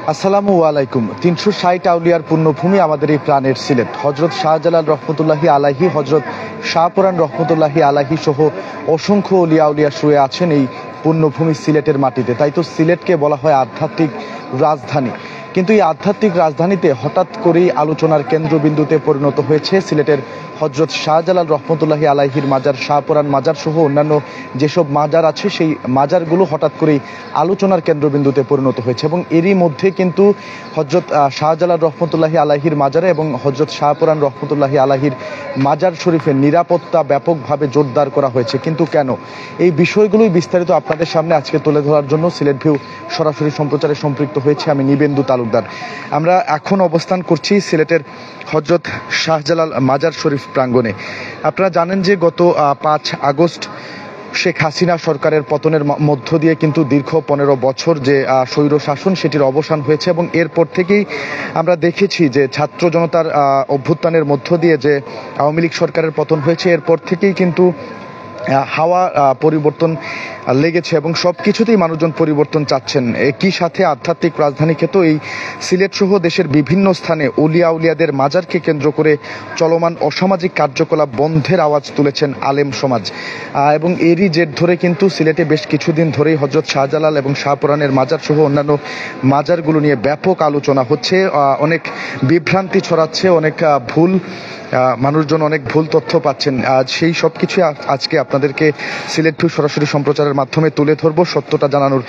আসসালামু আলাইকুম। ৩৬০ আউলিয়ার পুণ্যভূমি আমাদের এই প্রাণের সিলেট। হজরত শাহজালাল রহমতুল্লাহি আলাইহি, হজরত শাহপুরান রহমতুল্লাহি আলাইহি সহ অসংখ্য অলিয়া উলিয়া শুয়ে আছেন এই পুণ্যভূমি সিলেটের মাটিতে। তাই তো সিলেটকে বলা হয় আধ্যাত্মিক রাজধানী। কিন্তু এই আধ্যাত্মিক রাজধানীতে হঠাৎ করেই আলোচনার কেন্দ্রবিন্দুতে পরিণত হয়েছে সিলেটের হজরত শাহজালাল রহমতুল্লাহি আলাইহির মাজার, শাহপুরান মাজার সহ অন্যান্য যেসব মাজার আছে সেই মাজারগুলো হঠাৎ করেই আলোচনার কেন্দ্রবিন্দুতে পরিণত হয়েছে। এবং এরই মধ্যে কিন্তু হজরত শাহজালাল রহমতুল্লাহি আলাইহির মাজারে এবং হজরত শাহপুরান রহমতুল্লাহি আলাইহির মাজার শরীফের নিরাপত্তা ব্যাপকভাবে জোরদার করা হয়েছে। কিন্তু কেন? এই বিষয়গুলোই বিস্তারিত আপনাদের সামনে আজকে তুলে ধরার জন্য সিলেট ভিউ সরাসরি সম্প্রচারে সম্পৃক্ত হয়েছে আমি নিবেন্দু তালুকদার। আমরা এখন অবস্থান করছি সিলেটের হজরত শাহজালাল মাজার শরীফ প্রাঙ্গণে। আপনারা জানেন যে গত ৫ আগস্ট শেখ হাসিনা সরকারের পতনের মধ্য দিয়ে কিন্তু দীর্ঘ ১৫ বছর যে স্বৈর শাসন সেটির অবসান হয়েছে এবং এরপর থেকেই আমরা দেখেছি যে ছাত্র জনতার অভ্যুত্থানের মধ্য দিয়ে যে আওয়ামী লীগ সরকারের পতন হয়েছে, এরপর থেকেই কিন্তু হাওয়া পরিবর্তন লেগেছে এবং সব কিছুতেই মানুষজন পরিবর্তন চাচ্ছেন। একই সাথে আধ্যাত্মিক রাজধানী খ্যাত এই সিলেট সহ দেশের বিভিন্ন স্থানে অলিয়া উলিয়াদের মাজারকে কেন্দ্র করে চলমান অসামাজিক কার্যকলাপ বন্ধের আওয়াজ তুলেছেন আলেম সমাজ। এবং এরই জের ধরে কিন্তু সিলেটে বেশ কিছুদিন ধরেই হজরত শাহজালাল এবং শাহপুরানের মাজার সহ অন্যান্য মাজারগুলো নিয়ে ব্যাপক আলোচনা হচ্ছে। অনেক বিভ্রান্তি ছড়াচ্ছে, অনেক মানুষজন অনেক ভুল তথ্য পাচ্ছেন। সেই সব কিছু আজকে আপনাদেরকে সিলেট ভিউ সরাসরি সম্প্রচারের মাধ্যমে তুলে ধরবো, সত্যটা জানানোর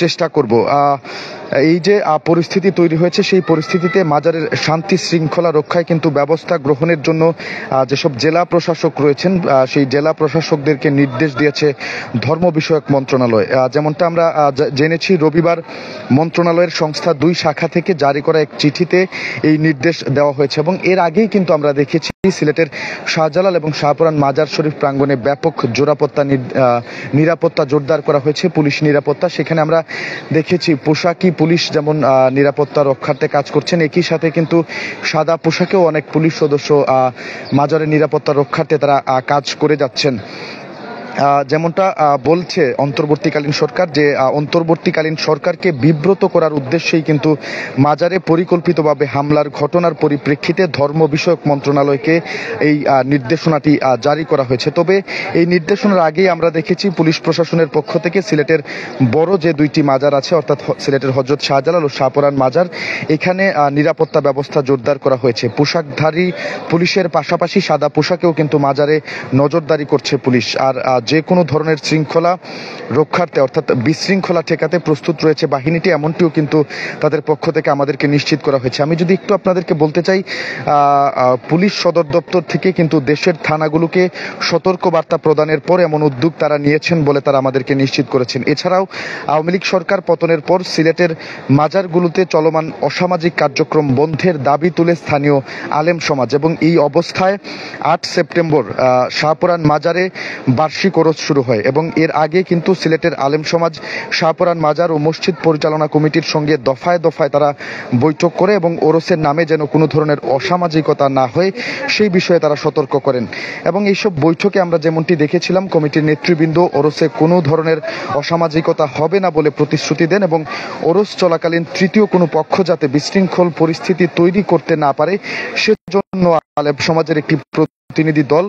চেষ্টা করব। এই যে পরিস্থিতি তৈরি হয়েছে সেই পরিস্থিতিতে মাজারের শান্তি শৃঙ্খলা রক্ষায় কিন্তু ব্যবস্থা গ্রহণের জন্য যেসব জেলা প্রশাসক রয়েছেন সেই জেলা প্রশাসকদেরকে নির্দেশ দিয়েছে ধর্ম বিষয়ক মন্ত্রণালয়। যেমনটা আমরা জেনেছি, রবিবার মন্ত্রণালয়ের সংস্থা ২ শাখা থেকে জারি করা এক চিঠিতে এই নির্দেশ দেওয়া হয়েছে এবং এর আগেই কিন্তু আমরা দেখেছি সিলেটের শাহজালাল এবং শাহপুরান মাজার শরীফ প্রাঙ্গণে ব্যাপক নিরাপত্তা জোরদার করা হয়েছে, পুলিশ নিরাপত্তা। সেখানে আমরা দেখেছি পোশাকি পুলিশ যেমন নিরাপত্তা রক্ষার্থে কাজ করছেন, একই সাথে কিন্তু সাদা পোশাকেও অনেক পুলিশ সদস্য মাজারের নিরাপত্তা রক্ষার্থে তারা কাজ করে যাচ্ছেন। যেমনটা বলছে অন্তর্বর্তীকালীন সরকার, যে অন্তর্বর্তীকালীন সরকারকে বিব্রত করার উদ্দেশ্যেই কিন্তু মাজারে পরিকল্পিতভাবে হামলার ঘটনার পরিপ্রেক্ষিতে ধর্ম বিষয়ক মন্ত্রণালয়কে এই নির্দেশনাটি জারি করা হয়েছে। তবে এই নির্দেশনার আগেই আমরা দেখেছি পুলিশ প্রশাসনের পক্ষ থেকে সিলেটের বড় যে 2টি মাজার আছে, অর্থাৎ সিলেটের হজরত শাহজালাল ও শাহপুরান মাজার, এখানে নিরাপত্তা ব্যবস্থা জোরদার করা হয়েছে। পোশাকধারী পুলিশের পাশাপাশি সাদা পোশাকেও কিন্তু মাজারে নজরদারি করছে পুলিশ। আর যে কোনো ধরনের শৃঙ্খলা রক্ষার্থে অর্থাৎ বিশৃঙ্খলা ঠেকাতে প্রস্তুত রয়েছে বাহিনীটি, এমনটিও কিন্তু তাদের পক্ষ থেকে আমাদেরকে নিশ্চিত করা হয়েছে। আমি যদি একটু আপনাদেরকে বলতে চাই, পুলিশ সদর দপ্তর থেকে কিন্তু দেশের থানাগুলোকে সতর্ক বার্তা প্রদানের পর এমন উদ্যোগ তারা নিয়েছেন বলে তারা আমাদেরকে নিশ্চিত করেছেন। এছাড়াও আওয়ামী লীগ সরকার পতনের পর সিলেটের মাজারগুলোতে চলমান অসামাজিক কার্যক্রম বন্ধের দাবি তুলে স্থানীয় আলেম সমাজ এবং এই অবস্থায় 8 সেপ্টেম্বর শাহপুরান মাজারে বার্ষিক ওরস শুরু হয় এবং এর আগে কিন্তু সিলেটের আলেম সমাজ শাহপুরান মাজার ও মসজিদ পরিচালনা কমিটির সঙ্গে দফায় দফায় তারা বৈঠক করে এবং ওরসের নামে যেন কোনো ধরনের অসামাজিকতা না হয় সেই বিষয়ে তারা সতর্ক করেন। এবং এইসব বৈঠকে আমরা যেমনটি দেখেছিলাম, কমিটির নেতৃবৃন্দ ওরসে কোনো ধরনের অসামাজিকতা হবে না বলে প্রতিশ্রুতি দেন এবং ওরস চলাকালীন তৃতীয় কোনো পক্ষ যাতে বিশৃঙ্খল পরিস্থিতি তৈরি করতে না পারে সেজন্য আলেম সমাজের একটি প্রতিনিধি দল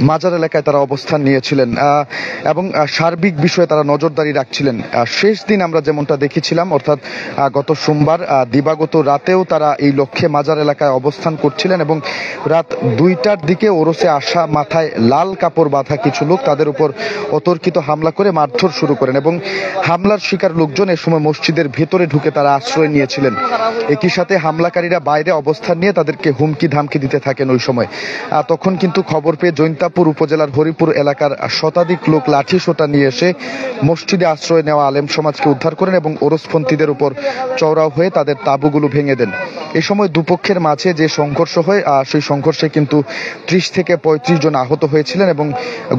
মাজার এলাকায় তারা অবস্থান নিয়েছিলেন এবং সার্বিক বিষয়ে তারা নজরদারি রাখছিলেন। শেষ দিন আমরা যেমনটা দেখেছিলাম, অর্থাৎ গত সোমবার দিবাগত রাতেও তারা এই লক্ষ্যে মাজার এলাকায় অবস্থান করছিলেন এবং রাত 2টার দিকে ওরসে আসা মাথায় লাল কাপড় বাঁধা কিছু লোক তাদের উপর অতর্কিত হামলা করে মারধর শুরু করেন এবং হামলার শিকার লোকজন এ সময় মসজিদের ভেতরে ঢুকে তারা আশ্রয় নিয়েছিলেন। একই সাথে হামলাকারীরা বাইরে অবস্থান নিয়ে তাদেরকে হুমকি ধামকি দিতে থাকেন। ওই সময় তখন কিন্তু খবর পেয়ে জৈন্তাপুর উপজেলার হরিপুর এলাকার শতাধিক লোক লাঠি সোঁটা নিয়ে এসে মসজিদে আশ্রয় নেওয়া আলেম সমাজকে উদ্ধার করেন এবং ওরসপন্থীদের উপর চওড়াও হয়ে তাদের তাঁবুগুলো ভেঙে দেন। এ সময় দুপক্ষের মাঝে যে সংঘর্ষ হয় সেই সংঘর্ষে কিন্তু 30 থেকে 35 জন আহত হয়েছিলেন এবং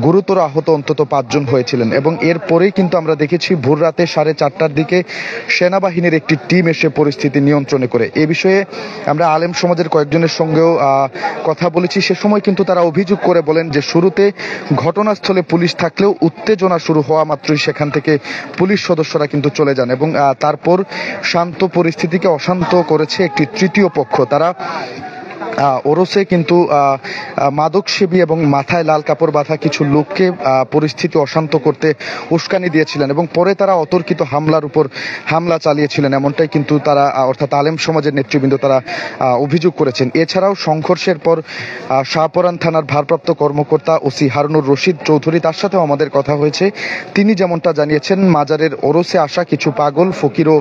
গুরুতর আহত অন্তত 5 জন হয়েছিলেন। এবং এরপরেই কিন্তু আমরা দেখেছি ভোর রাতে 4:30টার দিকে সেনাবাহিনীর একটি টিম এসে পরিস্থিতি নিয়ন্ত্রণে করে। এ বিষয়ে আমরা আলেম সমাজের কয়েকজনের সঙ্গেও কথা বলেছি। সে সময় কিন্তু তারা অভিযোগ করে বলেন যে শুরুতে ঘটনাস্থলে পুলিশ থাকলেও উত্তেজনা শুরু হওয়া মাত্রই সেখান থেকে পুলিশ সদস্যরা কিন্তু চলে যান এবং তারপর শান্ত পরিস্থিতিকে অশান্ত করেছে একটি তৃতীয় পক্ষ। তারা ওরসে কিন্তু মাদকসেবী এবং মাথায় লাল কাপড় বাঁধা কিছু লোককে পরিস্থিতি অশান্ত করতে উস্কানি দিয়েছিলেন এবং পরে তারা অতর্কিত হামলার উপর হামলা চালিয়েছিলেন, এমনটাই কিন্তু তারা অর্থাৎ আলেম সমাজের নেতৃবৃন্দ তারা অভিযোগ করেছেন। এছাড়াও সংঘর্ষের পর শাহপরান থানার ভারপ্রাপ্ত কর্মকর্তা ওসি হারুনুর রশিদ চৌধুরী, তার সাথেও আমাদের কথা হয়েছে। তিনি যেমনটা জানিয়েছেন, মাজারের ওরসে আসা কিছু পাগল ফকির ও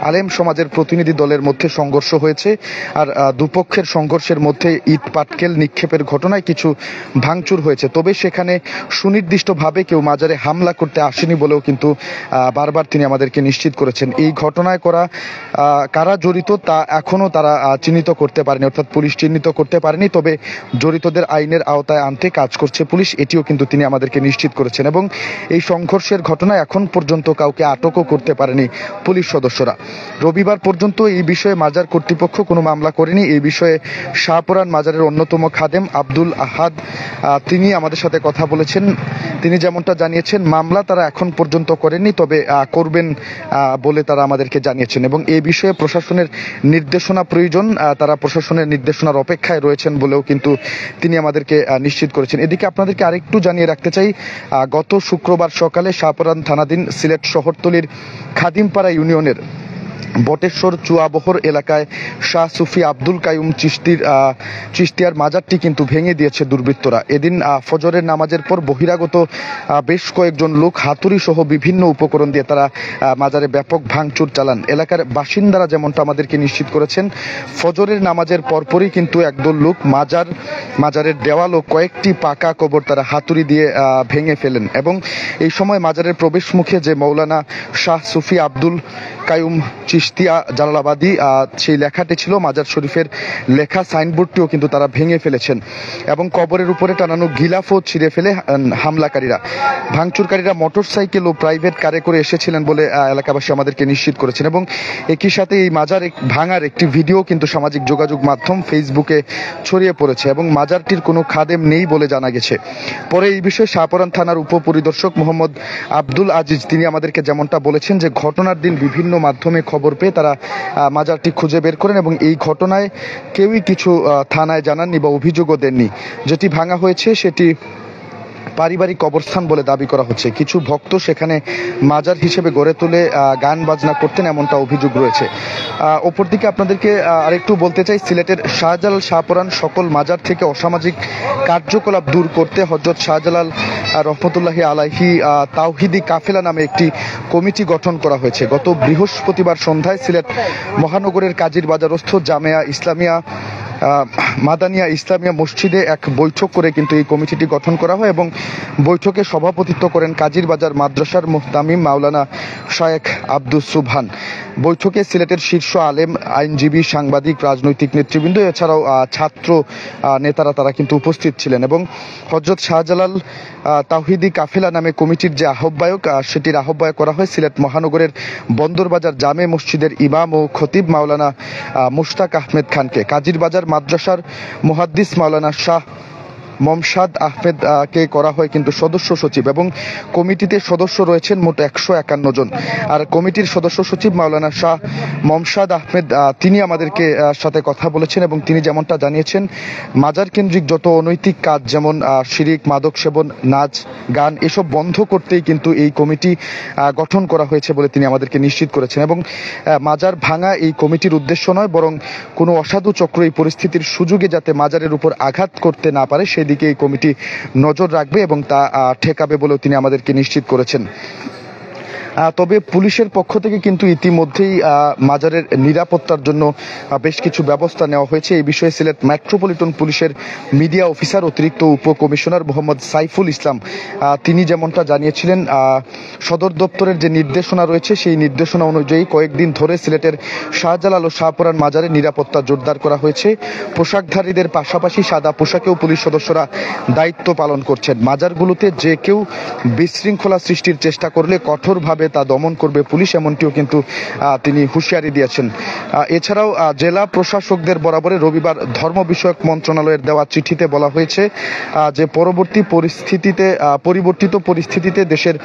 আলেম সমাজের প্রতিনিধি দলের মধ্যে সংঘর্ষ হয়েছে। আর দুপক্ষের সংঘর্ষের মধ্যে ইট পাটকেল নিক্ষেপের ঘটনায় কিছু ভাঙচুর হয়েছে, তবে সেখানে সুনির্দিষ্টভাবে কেউ মাজারে হামলা করতে আসেনি বলেও কিন্তু বারবার তিনি আমাদেরকে নিশ্চিত করেছেন। এই ঘটনায় কারা জড়িত তা এখনো তারা চিহ্নিত করতে পারেনি, অর্থাৎ পুলিশ চিহ্নিত করতে পারেনি, তবে জড়িতদের আইনের আওতায় আনতে কাজ করছে পুলিশ, এটিও কিন্তু তিনি আমাদেরকে নিশ্চিত করেছেন। এবং এই সংঘর্ষের ঘটনায় এখন পর্যন্ত কাউকে আটকও করতে পারেনি পুলিশ সদস্যরা। রবিবার পর্যন্ত এই বিষয়ে মাজার কর্তৃপক্ষ কোনো মামলা করেনি। এই বিষয়ে শাহপরান মাজারের অন্যতম খাদেম আব্দুল আহাদ তিনি আমাদের সাথে কথা বলেছেন। তিনি যেমনটা জানিয়েছেন, মামলা তারা এখন পর্যন্ত করেননি, তবে করবেন বলে তারা আমাদেরকে জানিয়েছেন এবং এই বিষয়ে প্রশাসনের নির্দেশনা প্রয়োজন, তারা প্রশাসনের নির্দেশনার অপেক্ষায় রয়েছেন বলেও কিন্তু তিনি আমাদেরকে নিশ্চিত করেছেন। এদিকে আপনাদেরকে আরেকটু জানিয়ে রাখতে চাই, গত শুক্রবার সকালে শাহপরান থানাধীন সিলেট শহরতলির খাদিমপাড়া ইউনিয়নের বটেশ্বর চুয়াবহর এলাকায় শাহ সুফি আব্দুল কাইয়ুম চিশতিয়ার মাজারটি কিন্তু ভেঙে দিয়েছে দুর্বৃত্তরা। এদিন ফজরের নামাজের পর বহিরাগত বেশ কয়েকজন লোক হাতুড়ি সহ বিভিন্ন উপকরণ দিয়ে তারা মাজারে ব্যাপক ভাঙচুর চালান। এলাকার বাসিন্দারা যেমনটা আমাদেরকে নিশ্চিত করেছেন, ফজরের নামাজের পরপরই কিন্তু একদল লোক মাজারের দেওয়াল ও কয়েকটি পাকা কবর তারা হাতুড়ি দিয়ে ভেঙে ফেলেন এবং এই সময় মাজারের প্রবেশ মুখে যে মৌলানা শাহ সুফি আব্দুল কাইয়ুম চিশতিয়া জালালাবাদী সেই লেখাটি ছিল, মাজার শরীফের লেখা সাইনবোর্ডটিও কিন্তু তারা ভেঙে ফেলেছেন এবং কবরের উপরে টানানো গিলাফও ছিঁড়ে ফেলে ভাঙচুরকারীরা মোটরসাইকেল ও প্রাইভেট কারে করে এসেছিলেন বলে এলাকাবাসী আমাদেরকে নিশ্চিত করেছেন। এবং একই সাথে এই মাজার ভাঙার একটি ভিডিও কিন্তু সামাজিক যোগাযোগ মাধ্যম ফেসবুকে ছড়িয়ে পড়েছে এবং মাজারটির কোনো খাদেম নেই বলে জানা গেছে। পরে এই বিষয়ে শাহপরান থানার উপপরিদর্শক মোহাম্মদ আব্দুল আজিজ তিনি আমাদেরকে যেমনটা বলেছেন যে ঘটনার দিন বিভিন্ন মাধ্যমে খবর পেয়ে তারা মাজারটি খুঁজে বের করেন এবং এই ঘটনায় কেউই কিছু থানায় জানাননি বা অভিযোগও দেননি। যেটি ভাঙা হয়েছে সেটি পারিবারিক কবরস্থান বলে দাবি করা হচ্ছে। কিছু ভক্ত সেখানে মাজার হিসেবে গড়ে তুলে গান বাজনা করতেন, এমনটা অভিযোগ রয়েছে। অপরদিকে আপনাদেরকে আরেকটু বলতে চাই, সিলেটের শাহজালাল শাহপরান সকল মাজার থেকে অসামাজিক কার্যকলাপ দূর করতে হযরত শাহজালাল রহমতুল্লাহি আলাইহি তাওহিদি কাফেলা নামে একটি কমিটি গঠন করা হয়েছে। গত বৃহস্পতিবার সন্ধ্যায় সিলেট মহানগরের কাজীর বাজারস্থ জামেয়া ইসলামিয়া মাদানিয়া ইসলামিয়া মসজিদে এক বৈঠক করে কিন্তু এই কমিটিটি গঠন করা হয় এবং বৈঠকে সভাপতিত্ব করেন কাজীর বাজার মাদ্রাসার মুহতামিম মাওলানা শায়েখ আব্দুস সুবহান। বৈঠকে সিলেটের শীর্ষ আলেম, আইনজীবী, সাংবাদিক, রাজনৈতিক নেতৃবৃন্দ এছাড়াও ছাত্র নেতারা তারা কিন্তু উপস্থিত ছিলেন এবং হযরত শাহজালাল তাওহিদি কাফেলা নামে কমিটির যে আহ্বায়ক সেটির আহ্বায়ক করা হয় সিলেট মহানগরের বন্দরবাজার জামে মসজিদের ইমাম ও খতিব মাওলানা মুশতাক আহমেদ খানকে। কাজীর বাজার মাদ্রাসার মুহাদ্দিস মাওলানা শাহ মমসাদ আহমেদ কে করা হয় কিন্তু সদস্য সচিব এবং কমিটিতে সদস্য রয়েছেন মোট 151 জন। আর কমিটির সদস্য সচিব মাওলানা শাহ মমসাদ আহমেদ তিনি আমাদেরকে সাথে কথা বলেছেন এবং তিনি যেমনটা জানিয়েছেন, মাজার কেন্দ্রিক যত অনৈতিক কাজ যেমন শিরিক, মাদক সেবন, নাচ, গান এসব বন্ধ করতেই কিন্তু এই কমিটি গঠন করা হয়েছে বলে তিনি আমাদেরকে নিশ্চিত করেছেন এবং মাজার ভাঙা এই কমিটির উদ্দেশ্য নয়, বরং কোনো অসাধু চক্র এই পরিস্থিতির সুযোগে যাতে মাজারের উপর আঘাত করতে না পারে সেদিকে এই কমিটি নজর রাখবে এবং তা ঠেকাবে বলেও তিনি আমাদেরকে নিশ্চিত করেছেন। তবে পুলিশের পক্ষ থেকে কিন্তু ইতিমধ্যেই মাজারের নিরাপত্তার জন্য বেশ কিছু ব্যবস্থা নেওয়া হয়েছে। এই বিষয়ে সিলেট মেট্রোপলিটন পুলিশের মিডিয়া অফিসার অতিরিক্ত উপকমিশনার মোহাম্মদ সাইফুল ইসলাম তিনি যেমনটা জানিয়েছিলেন, সদর দপ্তরের যে নির্দেশনা রয়েছে সেই নির্দেশনা অনুযায়ী কয়েকদিন ধরে সিলেটের শাহজালাল ও শাহপরান মাজারে নিরাপত্তা জোরদার করা হয়েছে। পোশাকধারীদের পাশাপাশি সাদা পোশাকেও পুলিশ সদস্যরা দায়িত্ব পালন করছেন। মাজারগুলোতে যে কেউ বিশৃঙ্খলা সৃষ্টির চেষ্টা করলে কঠোরভাবে তা দমন করবে পুলিশ, এমনটিও কিন্তু তিনি হুঁশিয়ারি দিয়েছেন। এছাড়াও জেলা প্রশাসকদের বরাবরে রবিবার ধর্ম বিষয়ক মন্ত্রণালয়ের দেওয়া চিঠিতে বলা হয়েছে যে পরিবর্তিত পরিস্থিতিতে দেশের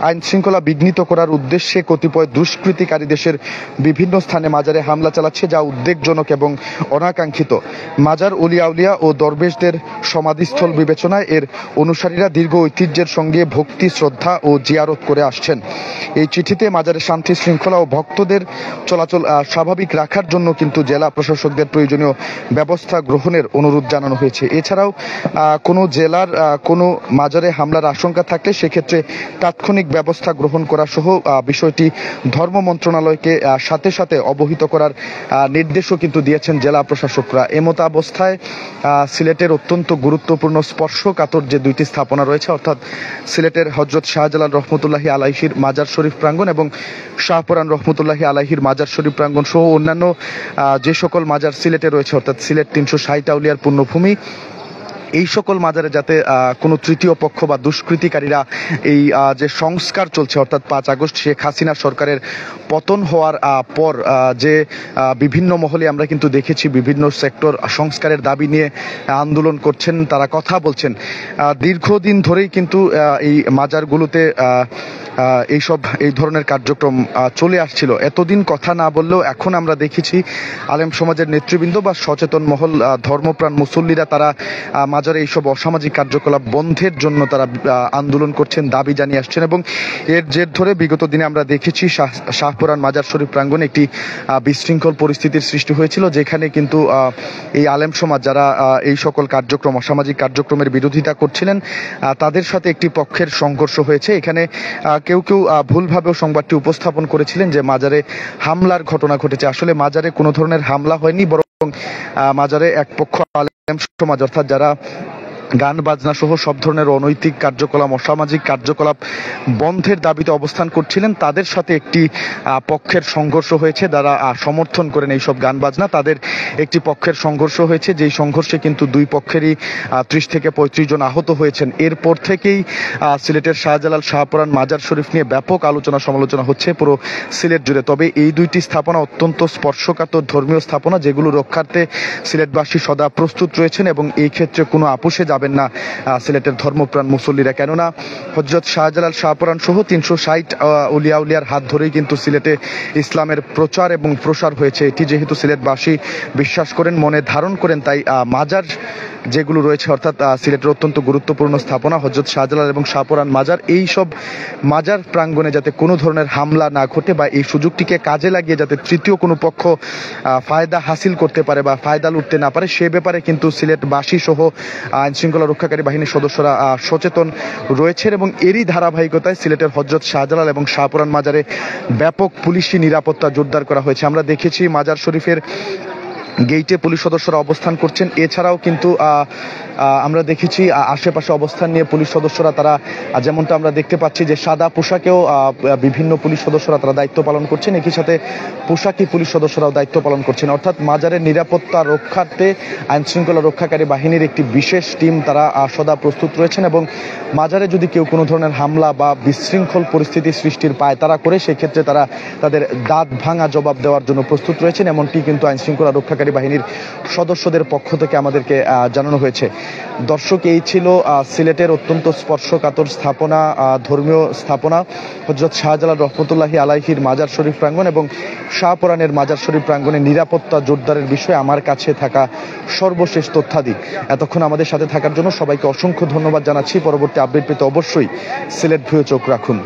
আইন শৃঙ্খলা বিঘ্নিত করার উদ্দেশ্যে কতিপয় দুষ্কৃতিকারী দেশের বিভিন্ন স্থানে মাজারে হামলা চালাচ্ছে, যা উদ্বেগজনক এবং অনাকাঙ্ক্ষিত। মাজার অলি আউলিয়া ও দরবেশদের সমাধিস্থল বিবেচনায় এর অনুসারীরা দীর্ঘ ঐতিহ্যের সঙ্গে ভক্তি, শ্রদ্ধা ও জিয়ারত করে আসছেন। এই চিঠিতে মাজারে শান্তি শৃঙ্খলা ও ভক্তদের চলাচল স্বাভাবিক রাখার জন্য কিন্তু জেলা প্রশাসকদের প্রয়োজনীয় ব্যবস্থা গ্রহণের অনুরোধ জানানো হয়েছে। এছাড়াও কোনো জেলার কোনো মাজারে হামলার আশঙ্কা থাকলে সেক্ষেত্রে তাৎক্ষণিক ব্যবস্থা গ্রহণ করা সহ বিষয়টি ধর্ম মন্ত্রণালয়কে সাথে সাথে অবহিত করার নির্দেশও কিন্তু দিয়েছেন জেলা প্রশাসকরা। এমত অবস্থায় সিলেটের অত্যন্ত গুরুত্বপূর্ণ স্পর্শকাতর যে দুইটি স্থাপনা রয়েছে, অর্থাৎ সিলেটের হযরত শাহজালাল রহমতুল্লাহি আলাইহির মাজার শরীফ প্রাঙ্গণ এবং শাহপরান রহমতুল্লাহি আলাইহির মাজার শরীফ প্রাঙ্গণ সহ অন্যান্য যে সকল মাজার সিলেটে রয়েছে, অর্থাৎ সিলেট 360 আউলিয়ার পুণ্যভূমি, এই সকল মাজারে যাতে কোনো তৃতীয় পক্ষ বা দুষ্কৃতিকারীরা এই যে সংস্কার চলছে, অর্থাৎ 5 আগস্ট শেখ হাসিনা সরকারের পতন হওয়ার পর যে বিভিন্ন মহলে আমরা কিন্তু দেখেছি বিভিন্ন সেক্টর সংস্কারের দাবি নিয়ে আন্দোলন করছেন, তারা কথা বলছেন। দীর্ঘদিন ধরেই কিন্তু এই মাজারগুলোতে এই ধরনের কার্যক্রম চলে আসছিল। এতদিন কথা না বললেও এখন আমরা দেখেছি আলেম সমাজের নেতৃবৃন্দ বা সচেতন মহল, ধর্মপ্রাণ মুসল্লিরা তারা মাজারে এইসব অসামাজিক কার্যকলাপ বন্ধের জন্য তারা আন্দোলন করছেন, দাবি জানিয়ে আসছেন। এবং এর জের ধরে বিগত দিনে আমরা দেখেছি শাহপুরান মাজার শরীফ প্রাঙ্গণে একটি বিশৃঙ্খল পরিস্থিতির সৃষ্টি হয়েছিল, যেখানে কিন্তু এই আলেম সমাজ যারা এই সকল কার্যক্রম, অসামাজিক কার্যক্রমের বিরোধিতা করছিলেন, তাদের সাথে একটি পক্ষের সংঘর্ষ হয়েছে। এখানে কেউ কেউ ভুলভাবেও সংবাদটি উপস্থাপন করেছিলেন যে মাজারে হামলার ঘটনা ঘটেছে। আসলে মাজারে কোনো ধরনের হামলা হয়নি, বরং মাজারে এক পক্ষ আলেম সমাজ, অর্থাৎ যারা গান বাজনা সহ সব ধরনের অনৈতিক কার্যকলাপ, অসামাজিক কার্যকলাপ বন্ধের দাবিতে অবস্থান করছিলেন, তাদের সাথে একটি পক্ষের সংঘর্ষ হয়েছে। যারা সমর্থন করেন এইসব গান বাজনা, তাদের একটি পক্ষের সংঘর্ষ হয়েছে, যেই সংঘর্ষে কিন্তু দুই পক্ষেরই 30 থেকে 35 জন আহত হয়েছেন। এরপর থেকেই সিলেটের শাহজালাল শাহপরান মাজার শরীফ নিয়ে ব্যাপক আলোচনা সমালোচনা হচ্ছে পুরো সিলেট জুড়ে। তবে এই দুইটি স্থাপনা অত্যন্ত স্পর্শকাতর ধর্মীয় স্থাপনা, যেগুলো রক্ষার্থে সিলেটবাসী সদা প্রস্তুত রয়েছেন এবং এই ক্ষেত্রে কোনো আপোষে যাবেন না সিলেটের ধর্মপ্রাণ মুসল্লিরা। কেননা হযরত শাহজালাল শাহপরান সহ 360 উলিয়া উলিয়ার হাত ধরেই কিন্তু সিলেটে ইসলামের প্রচার এবং প্রসার হয়েছে। এটি যেহেতু সিলেটবাসী বিশ্বাস করেন, মনে ধারণ করেন, তাই মাজার যেগুলো রয়েছে, অর্থাৎ সিলেটের অত্যন্ত গুরুত্বপূর্ণ স্থাপনা হযরত শাহজালাল এবং শাহপরান মাজার, এই সব মাজার প্রাঙ্গণে যাতে কোনো ধরনের হামলা না ঘটে বা এই সুযোগটিকে কাজে লাগিয়ে যাতে তৃতীয় কোনো পক্ষ ফায়দা হাসিল করতে পারে বা ফায়দা লুটতে না পারে, সে ব্যাপারে কিন্তু সিলেটবাসী সহ আইন শৃঙ্খলা রক্ষাকারী বাহিনীর সদস্যরা সচেতন রয়েছেন। এবং এরই ধারাবাহিকতায় সিলেটের হযরত শাহজালাল এবং শাহপরান মাজারে ব্যাপক পুলিশি নিরাপত্তা জোরদার করা হয়েছে। আমরা দেখেছি মাজার শরীফের গেইটে পুলিশ সদস্যরা অবস্থান করছেন। এছাড়াও কিন্তু আমরা দেখেছি আশেপাশে অবস্থান নিয়ে পুলিশ সদস্যরা তারা, যেমনটা আমরা দেখতে পাচ্ছি যে সাদা পোশাকেও বিভিন্ন পুলিশ সদস্যরা তারা দায়িত্ব পালন করছেন, একই সাথে পোশাকি পুলিশ সদস্যরাও দায়িত্ব পালন করছেন। অর্থাৎ মাজারের নিরাপত্তা রক্ষার্থে আইন শৃঙ্খলা রক্ষাকারী বাহিনীর একটি বিশেষ টিম তারা সদা প্রস্তুত রয়েছেন এবং মাজারে যদি কেউ কোনো ধরনের হামলা বা বিশৃঙ্খল পরিস্থিতি সৃষ্টির পায়তারা করে, সেক্ষেত্রে তারা তাদের দাঁত ভাঙা জবাব দেওয়ার জন্য প্রস্তুত রয়েছেন, এমনটি কিন্তু আইন শৃঙ্খলা রক্ষাকারী বাহিনীর সদস্যদের পক্ষ থেকে আমাদেরকে জানানো হয়েছে। দর্শক, এই ছিল সিলেটের অত্যন্ত স্পর্শকাতর স্থাপনা, ধর্মীয় স্থাপনা হযরত শাহজালাল রহমতুল্লাহি আলাইহির মাজার শরীফ প্রাঙ্গণ এবং শাহপরানের মাজার শরীফ প্রাঙ্গণে নিরাপত্তা জোরদারের বিষয়ে আমার কাছে থাকা সর্বশেষ তথ্যাদি। এতক্ষণ আমাদের সাথে থাকার জন্য সবাইকে অসংখ্য ধন্যবাদ জানাচ্ছি। পরবর্তী আপডেট পেতে অবশ্যই সিলেট ভিউ চোখ রাখুন।